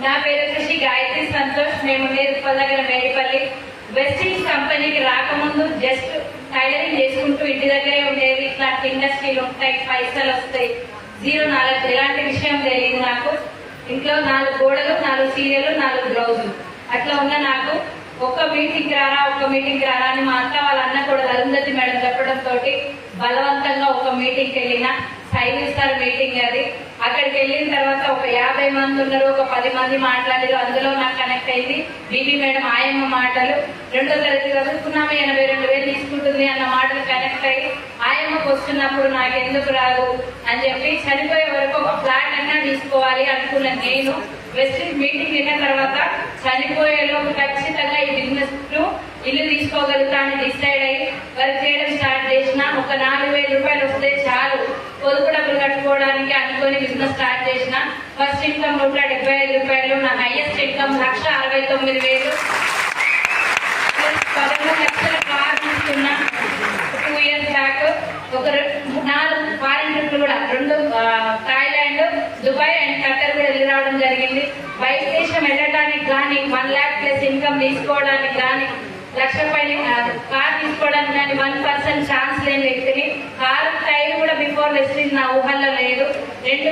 నా పేరు వచ్చేసి గాయత్రి సంతోష్. మేము నేర్పల్ దగ్గర మేడిపల్లి. వెస్టింగ్ కంపెనీకి రాకముందు జస్ట్ టైలరింగ్ చేసుకుంటూ ఇంటి దగ్గరే ఉండేది. ఇట్లాంటి ఇండస్ట్రీలు ఉంటాయి, పైసలు వస్తాయి, జీరో నాలెడ్జ్, ఎలాంటి విషయం తెలియదు నాకు. ఇంట్లో 4 గోడలు, 4 సీరియలు, 4 బ్లౌజులు అట్లా ఉన్న నాకు ఒక్క మీటింగ్ రారా అని మా అక్క వాళ్ళ అన్న కూడా అరుంధతి మేడం చెప్పడం తోటి బలవంతంగా ఒక మీటింగ్కి వెళ్ళిన. 5 స్టార్ మీటింగ్ అది. అక్కడికి వెళ్ళిన తర్వాత ఒక 50 మంది ఉన్నారు, ఒక 10 మంది మాట్లాడారు. అందులో నాకు కనెక్ట్ అయింది బీబీ మేడం ఆయమ్మ మాటలు. 2వ తరగతి చదువుకున్నాము, 82,000 తీసుకుంటుంది అన్న మాటలు కనెక్ట్ అయ్యి ఆయమ్మకు వస్తున్నప్పుడు నాకు ఎందుకు రాదు అని చెప్పి చనిపోయే వరకు ఒక ఫ్లాట్ అన్నా తీసుకోవాలి అనుకున్న నేను వెస్టింగ్ మీటింగ్ విన్న తర్వాత చనిపోయేలోపు ఖచ్చితంగా ఈ బిజినెస్ ఇల్లు తీసుకోగలుగుతా అని డిసైడ్ అయ్యి వర్క్ చేయడం స్టార్ట్ చేసిన. ఒక 4,000 రూపాయలు వస్తే చాలు పొదుపు డబ్బులు కట్టుకోవడానికి అనుకుని బిజినెస్ స్టార్ట్ చేసిన. ఫస్ట్ ఇన్కమ్ 175 రూపాయలు. నా హైయెస్ట్ ఇన్కమ్ 1,69,000. 13 లక్షల కార్ తీసుకున్నా 2 ఇయర్స్ బ్యాక్. ఒక 4 ఫారిన్ ట్రిప్లు కూడా, 2 థాయిలాండ్, దుబాయ్ అండ్ ఖత్తర్ కూడా వెళ్ళి రావడం జరిగింది. బయట దేశం వెళ్ళడానికి కానీ 1 lakh ప్లస్ ఇన్కమ్ తీసుకోవడానికి కానీ, 1 లక్ష పైన కార్ తీసుకోవడానికి కానీ 1% ఛాన్స్ లేని వ్యక్తిని. కార్ టైర్ కూడా బిఫోర్ వెస్టింగ్ నా ఊహల్లో లేదు.